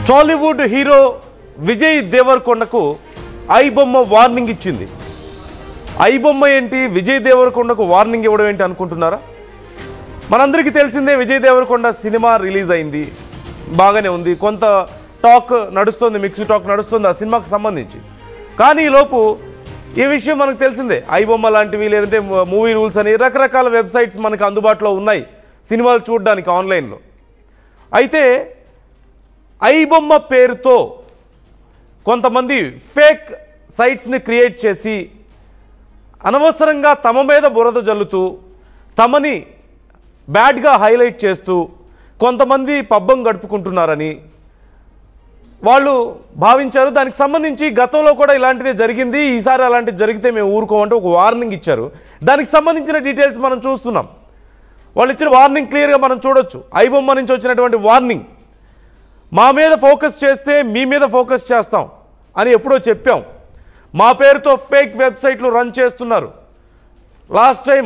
Tollywood hero Vijay దేవరకొండకు iBomma warning ఇచ్చింది. ఐబొమ్మ ఏంటి, Vijay దేవరకొండకు warning ఇవ్వడం ఏంటి అనుకుంటున్నారా? మనందరికీ తెలిసిందే, విజయ్ దేవరకొండ సినిమా రిలీజ్ అయింది, బాగానే ఉంది, కొంత టాక్ నడుస్తుంది, మిక్స్ టాక్ నడుస్తుంది ఆ సినిమాకి సంబంధించి. కానీ ఈలోపు ఈ విషయం మనకు తెలిసిందే, ఐబొమ్మ లాంటివి లేదంటే మూవీ రూల్స్ అని రకరకాల వెబ్సైట్స్ మనకు అందుబాటులో ఉన్నాయి సినిమాలు చూడడానికి ఆన్లైన్లో. అయితే ఐబొమ్మ పేరుతో కొంతమంది ఫేక్ సైట్స్ని క్రియేట్ చేసి అనవసరంగా తమ మీద బురద జల్లుతూ తమని బ్యాడ్గా హైలైట్ చేస్తూ కొంతమంది పబ్బం గడుపుకుంటున్నారని వాళ్ళు భావించారు. దానికి సంబంధించి గతంలో కూడా ఇలాంటిదే జరిగింది, ఈసారి అలాంటిది జరిగితే మేము ఊరుకోమంటే ఒక వార్నింగ్ ఇచ్చారు. దానికి సంబంధించిన డీటెయిల్స్ మనం చూస్తున్నాం. వాళ్ళు ఇచ్చిన వార్నింగ్ క్లియర్గా మనం చూడొచ్చు. ఐబొమ్మ నుంచి వచ్చినటువంటి వార్నింగ్, మా మీద ఫోకస్ చేస్తే మీ మీద ఫోకస్ చేస్తాం అని ఎప్పుడో చెప్పాం. మా పేరుతో ఫేక్ వెబ్సైట్లు రన్ చేస్తున్నారు. లాస్ట్ టైం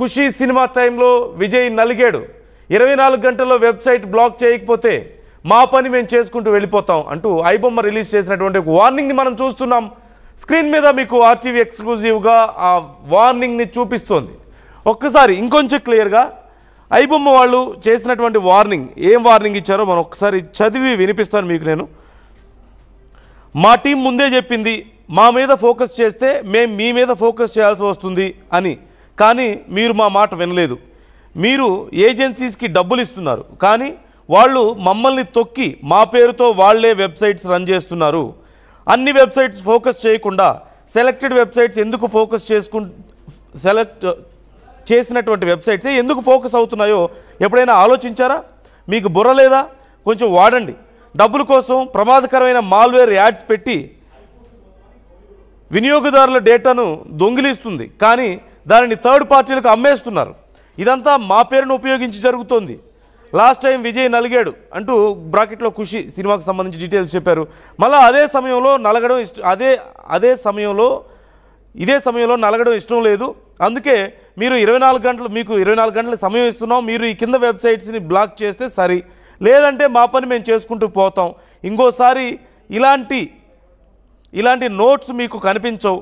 ఖుషీ సినిమా టైంలో విజయ్ నలిగాడు, 24 గంటల్లో వెబ్సైట్ బ్లాక్ చేయకపోతే మా పని మేము చేసుకుంటూ వెళ్ళిపోతాం అంటూ ఐబొమ్మ రిలీజ్ చేసినటువంటి ఒక వార్నింగ్ని మనం చూస్తున్నాం. స్క్రీన్ మీద మీకు ఆర్టీవీ ఎక్స్క్లూజివ్గా ఆ వార్నింగ్ని చూపిస్తోంది. ఒక్కసారి ఇంకొంచెం క్లియర్గా ఐబొమ్మ వాళ్ళు చేసినటువంటి వార్నింగ్, ఏం వార్నింగ్ ఇచ్చారో మనం ఒక్కసారి చదివి వినిపిస్తాను మీకు నేను. మా టీం ముందే చెప్పింది, మా మీద ఫోకస్ చేస్తే మేము మీ మీద ఫోకస్ చేయాల్సి వస్తుంది అని, కానీ మీరు మా మాట వినలేదు. మీరు ఏజెన్సీస్కి డబ్బులు ఇస్తున్నారు, కానీ వాళ్ళు మమ్మల్ని తొక్కి మా పేరుతో వాళ్లే వెబ్సైట్స్ రన్ చేస్తున్నారు. అన్ని వెబ్సైట్స్ ఫోకస్ చేయకుండా సెలెక్టెడ్ వెబ్సైట్స్ ఎందుకు ఫోకస్ సెలెక్ట్ చేసినటువంటి వెబ్సైట్స్ ఎందుకు ఫోకస్ అవుతున్నాయో ఎప్పుడైనా ఆలోచించారా? మీకు బుర్ర లేదా? కొంచెం వాడండి. డబ్బుల కోసం ప్రమాదకరమైన మాల్వేర్ యాడ్స్ పెట్టి వినియోగదారుల డేటాను దొంగిలిస్తుంది, కానీ దానిని థర్డ్ పార్టీలకు అమ్మేస్తున్నారు. ఇదంతా మా పేరును ఉపయోగించి జరుగుతోంది. లాస్ట్ టైం విజయ్ నలిగాడు అంటూ బ్రాకెట్లో ఖుషి సినిమాకి సంబంధించి డీటెయిల్స్ చెప్పారు. మళ్ళీ ఇదే సమయంలో నలగడం ఇష్టం లేదు, అందుకే మీరు 24 గంటల సమయం ఇస్తున్నాం, మీరు ఈ కింద వెబ్సైట్స్ని బ్లాక్ చేస్తే సరి, లేదంటే మా పని మేము చేసుకుంటూ పోతాం. ఇంకోసారి ఇలాంటి నోట్స్ మీకు కనిపించవు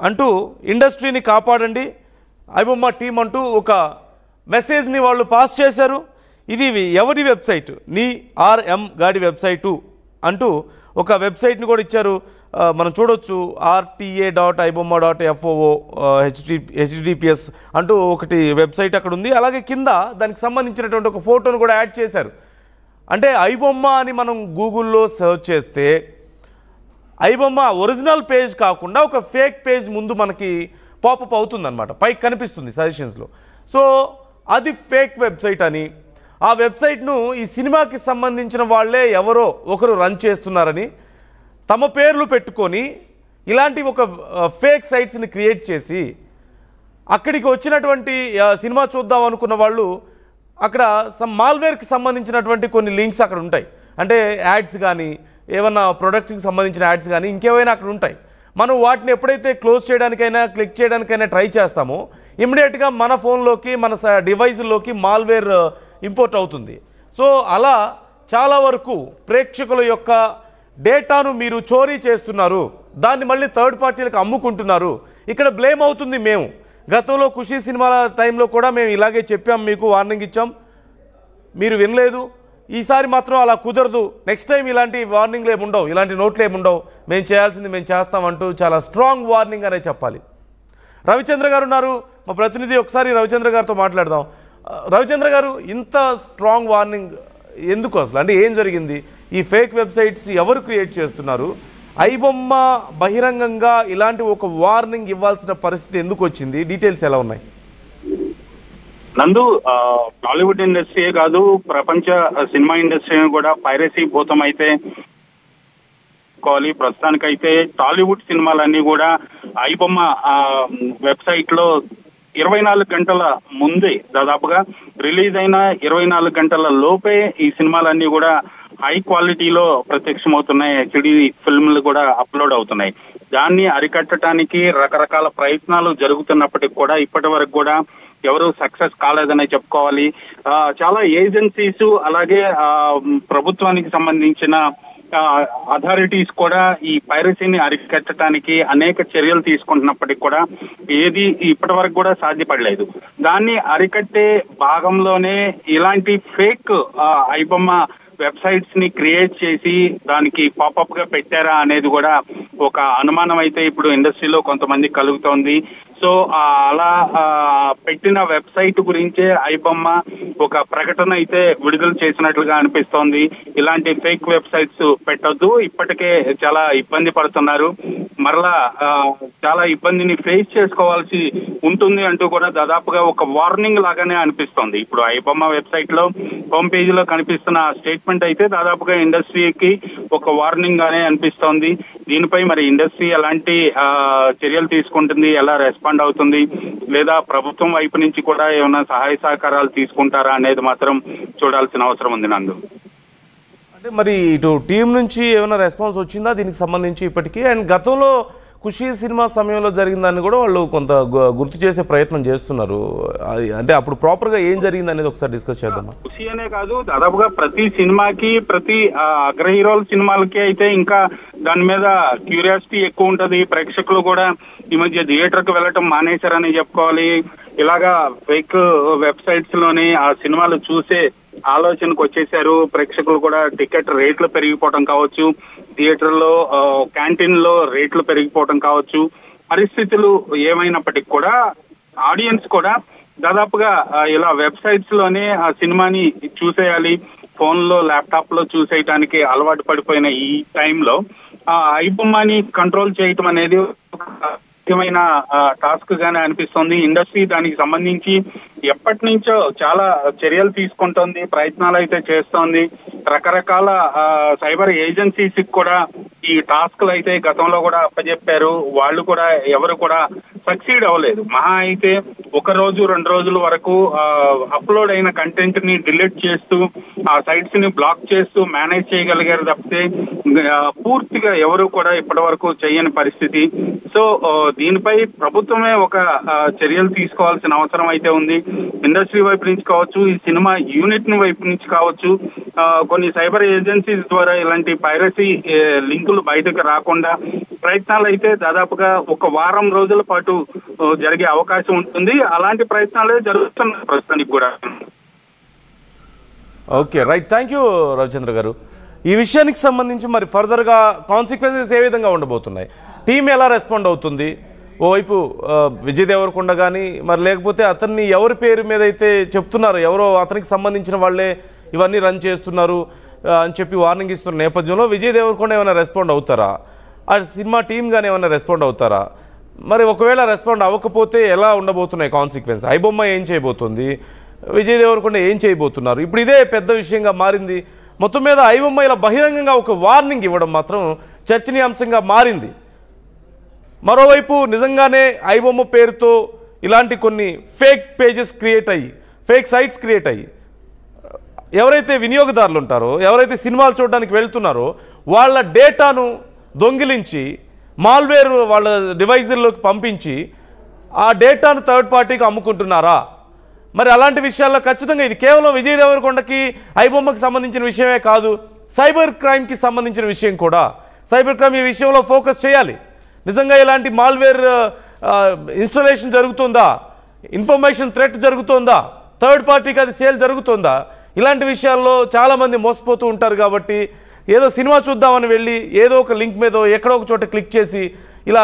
అంటూ ఇండస్ట్రీని కాపాడండి ఐబొమ్మ టీం అంటూ ఒక మెసేజ్ని వాళ్ళు పాస్ చేశారు. ఇది ఎవరి వెబ్సైట్? నీ ఆర్ఎం గాడి వెబ్సైటు అంటూ ఒక వెబ్సైట్ని కూడా ఇచ్చారు. మనం చూడొచ్చు, rta.ibomma.foo https అంటూ ఒకటి వెబ్సైట్ అక్కడ ఉంది. అలాగే కింద దానికి సంబంధించినటువంటి ఒక ఫోటోను కూడా యాడ్ చేశారు. అంటే ఐబొమ్మ అని మనం గూగుల్లో సెర్చ్ చేస్తే ఐబొమ్మ ఒరిజినల్ పేజ్ కాకుండా ఒక ఫేక్ పేజ్ ముందు మనకి పాపప్ అవుతుందన్నమాట, పైకి కనిపిస్తుంది సజెషన్స్లో. సో అది ఫేక్ వెబ్సైట్ అని, ఆ వెబ్సైట్ను ఈ సినిమాకి సంబంధించిన వాళ్ళే ఎవరో ఒకరు రన్ చేస్తున్నారని తమ పేర్లు పెట్టుకొని ఇలాంటి ఒక ఫేక్ సైట్స్ని క్రియేట్ చేసి అక్కడికి వచ్చినటువంటి సినిమా చూద్దాం అనుకున్న వాళ్ళు అక్కడ మాల్వేర్కి సంబంధించినటువంటి కొన్ని లింక్స్ అక్కడ ఉంటాయి. అంటే యాడ్స్ కానీ ఏమన్నా ప్రొడక్ట్స్కి సంబంధించిన యాడ్స్ కానీ ఇంకేమైనా అక్కడ ఉంటాయి. మనం వాటిని ఎప్పుడైతే క్లోజ్ చేయడానికైనా క్లిక్ చేయడానికైనా ట్రై చేస్తామో ఇమ్మీడియట్గా మన ఫోన్లోకి మన డివైజ్లోకి మాల్వేర్ ఇంపోర్ట్ అవుతుంది. సో అలా చాలా వరకు ప్రేక్షకుల యొక్క డేటాను మీరు చోరీ చేస్తున్నారు, దాన్ని మళ్ళీ థర్డ్ పార్టీలకు అమ్ముకుంటున్నారు. ఇక్కడ బ్లేమ్ అవుతుంది మేము. గతంలో ఖుషీ సినిమాల టైంలో కూడా మేము ఇలాగే చెప్పాం, మీకు వార్నింగ్ ఇచ్చాం, మీరు వినలేదు. ఈసారి మాత్రం అలా కుదరదు, నెక్స్ట్ టైం ఇలాంటి వార్నింగ్లు ఏముండవు, ఇలాంటి నోట్లు ఏముండవు, మేము చేయాల్సింది మేము చేస్తామంటూ చాలా స్ట్రాంగ్ వార్నింగ్ అనే చెప్పాలి. రవిచంద్ర గారు ఉన్నారు, మా ప్రతినిధి, ఒకసారి రవిచంద్ర గారితో మాట్లాడదాం. రవిచంద్ర గారు, ఇంత స్ట్రాంగ్ వార్నింగ్ ఎందుకు అసలు? అంటే ఏం జరిగింది? ఈ ఫేక్ వెబ్సైట్స్ ఎవరు క్రియేట్ చేస్తున్నారు? ఐబొమ్మ బహిరంగంగా ఇలాంటి ఒక వార్నింగ్ ఇవ్వాల్సిన పరిస్థితి ఎందుకు వచ్చింది? డీటెయిల్స్ ఎలా ఉన్నాయి? నందు, టాలీవుడ్ ఇండస్ట్రీయే కాదు, ప్రపంచ సినిమా ఇండస్ట్రీ కూడా పైరసీ భూతం అయితే ప్రస్తుతానికైతే టాలీవుడ్ సినిమాలన్నీ కూడా ఐబొమ్మ వెబ్సైట్ లో 24 గంటల ముందే, దాదాపుగా రిలీజ్ అయిన 24 గంటల లోపే ఈ సినిమాలన్నీ కూడా హై క్వాలిటీలో ప్రత్యక్షమవుతున్నాయి. హెచ్డి ఫిల్మ్లు కూడా అప్లోడ్ అవుతున్నాయి. దాన్ని అరికట్టడానికి రకరకాల ప్రయత్నాలు జరుగుతున్నప్పటికీ కూడా ఇప్పటి వరకు కూడా ఎవరు సక్సెస్ కాలేదనే చెప్పుకోవాలి. చాలా ఏజెన్సీస్ అలాగే ప్రభుత్వానికి సంబంధించిన అథారిటీస్ కూడా ఈ పైరసీని అరికట్టడానికి అనేక చర్యలు తీసుకుంటున్నప్పటికీ కూడా ఏది ఇప్పటి వరకు కూడా సాధ్యపడలేదు. దాన్ని అరికట్టే భాగంలోనే ఇలాంటి ఫేక్ ఐబొమ్మ వెబ్సైట్స్ ని క్రియేట్ చేసి దానికి పాపప్ గా పెట్టారా అనేది కూడా ఒక అనుమానం అయితే ఇప్పుడు ఇండస్ట్రీలో కొంతమంది కలుగుతోంది. సో అలా పెట్టిన వెబ్సైట్ గురించే ఐబొమ్మ ఒక ప్రకటన అయితే విడుదల చేసినట్లుగా అనిపిస్తోంది. ఇలాంటి ఫేక్ వెబ్సైట్స్ పెట్టొద్దు, ఇప్పటికే చాలా ఇబ్బంది పడుతున్నారు, మరలా చాలా ఇబ్బందిని ఫేస్ చేసుకోవాల్సి ఉంటుంది అంటూ కూడా దాదాపుగా ఒక వార్నింగ్ లాగానే అనిపిస్తోంది. ఇప్పుడు ఐబొమ్మ వెబ్సైట్ లో హోమ్ పేజ్ లో కనిపిస్తున్న స్టేట్మెంట్ అయితే దాదాపుగా ఇండస్ట్రీకి ఒక వార్నింగ్ గానే అనిపిస్తోంది. దీనిపై మరి ఇండస్ట్రీ ఎలాంటి చర్యలు తీసుకుంటుంది, ఎలా రెస్పాండ్ అవుతుంది, లేదా ప్రభుత్వం వైపు నుంచి కూడా ఏమైనా సహాయ సహకారాలు తీసుకుంటారా అనేది మాత్రం చూడాల్సిన అవసరం ఉంది. నందు, అంటే మరి ఇటు టీం నుంచి ఏమైనా రెస్పాన్స్ వచ్చిందా దీనికి సంబంధించి ఇప్పటికీ? అండ్ గతంలో ఖుషీ సినిమా సమయంలో జరిగిందని కూడా వాళ్ళు కొంత గుర్తు చేసే ప్రయత్నం చేస్తున్నారు. అంటే అప్పుడు ప్రాపర్ గా ఏం జరిగింది అనేది ఒకసారి డిస్కస్ చేద్దాం. ఖుషి అనే కాదు, దాదాపుగా ప్రతి సినిమాకి, ప్రతి అగ్ర హీరోల సినిమాలకి అయితే ఇంకా దాని మీద క్యూరియాసిటీ ఎక్కువ ఉంటది. ప్రేక్షకులు కూడా ఈ మధ్య థియేటర్ కు వెళ్ళటం మానేశారని చెప్పుకోవాలి. ఇలాగా ఫేక్ వెబ్సైట్స్ లోని ఆ సినిమాలు చూసే ఆలోచనకు వచ్చేసారు. ప్రేక్షకులు కూడా టికెట్ రేట్లు పెరిగిపోవడం కావచ్చు, థియేటర్లో క్యాంటీన్ లో రేట్లు పెరిగిపోవడం కావచ్చు, పరిస్థితులు ఏమైనప్పటికీ కూడా ఆడియన్స్ కూడా దాదాపుగా ఇలా వెబ్సైట్స్ లోనే ఆ సినిమాని చూసేయాలి, ఫోన్ లో ల్యాప్టాప్ లో చూసేయటానికి అలవాటు పడిపోయిన ఈ టైంలో ఆ ఐబొమ్మని కంట్రోల్ చేయటం అనేది ముఖ్యమైన టాస్క్ గానే అనిపిస్తుంది. ఇండస్ట్రీ దానికి సంబంధించి ఎప్పటి నుంచో చాలా చర్యలు తీసుకుంటోంది, ప్రయత్నాలు అయితే చేస్తోంది. రకరకాల సైబర్ ఏజెన్సీస్ కూడా ఈ టాస్క్లు అయితే గతంలో కూడా అప్పచెప్పారు. వాళ్ళు కూడా ఎవరు కూడా సక్సీడ్ అవ్వలేదు. మహా అయితే 1 రోజు 2 రోజుల వరకు అప్లోడ్ అయిన కంటెంట్ ని డిలీట్ చేస్తూ ఆ సైట్స్ ని బ్లాక్ చేస్తూ మేనేజ్ చేయగలిగారు తప్పితే పూర్తిగా ఎవరు కూడా ఇప్పటి వరకు చేయని పరిస్థితి. సో దీనిపై ప్రభుత్వమే ఒక చర్యలు తీసుకోవాల్సిన అవసరం అయితే ఉంది. ఇండస్ట్రీ వైపు నుంచి కావచ్చు, ఈ సినిమా యూనిట్ వైపు నుంచి కావచ్చు, కొన్ని సైబర్ ఏజెన్సీస్ ద్వారా ఇలాంటి పైరసీ లింకులు బయటకు రాకుండా ప్రయత్నాలు అయితే దాదాపుగా 1 వారం రోజుల పాటు జరిగే అవకాశం ఉంటుంది. అలాంటి ప్రయత్నాలే జరుగుతున్నాయి ప్రస్తుతానికి కూడా. Okay, right, thank you Ravichandra గారు. ఈ విషయానికి సంబంధించి మరి ఫర్దర్గా కాన్సిక్వెన్సెస్ ఏ విధంగా ఉండబోతున్నాయి, టీం ఎలా రెస్పాండ్ అవుతుంది? ఓవైపు విజయ్ దేవరకొండ కానీ మరి లేకపోతే అతన్ని ఎవరి పేరు మీద అయితే చెప్తున్నారు, ఎవరో అతనికి సంబంధించిన వాళ్ళే ఇవన్నీ రన్ చేస్తున్నారు అని చెప్పి వార్నింగ్ ఇస్తున్న నేపథ్యంలో విజయ్ దేవరకొండ ఏమైనా రెస్పాండ్ అవుతారా, ఆ సినిమా టీం కానీ ఏమైనా రెస్పాండ్ అవుతారా? మరి ఒకవేళ రెస్పాండ్ అవ్వకపోతే ఎలా ఉండబోతున్నాయి కాన్సిక్వెన్స్? ఐబొమ్మ ఏం చేయబోతుంది, విజయ్ దేవరకొండ ఏం చేయబోతున్నారు? ఇప్పుడు ఇదే పెద్ద విషయంగా మారింది. మొత్తం మీద ఐబొమ్మ ఇలా బహిరంగంగా ఒక వార్నింగ్ ఇవ్వడం మాత్రం చర్చనీయాంశంగా మారింది. మరోవైపు నిజంగానే ఐబొమ్మ పేరుతో ఇలాంటి కొన్ని ఫేక్ పేజెస్ క్రియేట్ అయ్యి, ఫేక్ సైట్స్ క్రియేట్ అయ్యి ఎవరైతే వినియోగదారులు ఉంటారో, ఎవరైతే సినిమాలు చూడడానికి వెళ్తున్నారో వాళ్ళ డేటాను దొంగిలించి మాల్వేర్ వాళ్ళ డివైజుల్లోకి పంపించి ఆ డేటాను థర్డ్ పార్టీకి అమ్ముకుంటున్నారా? మరి అలాంటి విషయాల్లో ఖచ్చితంగా ఇది కేవలం విజయ్ దేవరకొండకి ఐబొమ్మకి సంబంధించిన విషయమే కాదు, సైబర్ క్రైమ్కి సంబంధించిన విషయం కూడా. సైబర్ క్రైమ్ ఈ విషయంలో ఫోకస్ చేయాలి. నిజంగా ఇలాంటి మాల్వేర్ ఇన్స్టాలేషన్ జరుగుతుందా, ఇన్ఫర్మేషన్ థ్రెట్ జరుగుతుందా, థర్డ్ పార్టీకి అది సేల్ జరుగుతుందా? ఇలాంటి విషయాల్లో చాలామంది మోసపోతూ ఉంటారు. కాబట్టి ఏదో సినిమా చూద్దామని వెళ్ళి ఏదో ఒక లింక్ మీద ఎక్కడో ఒక చోట క్లిక్ చేసి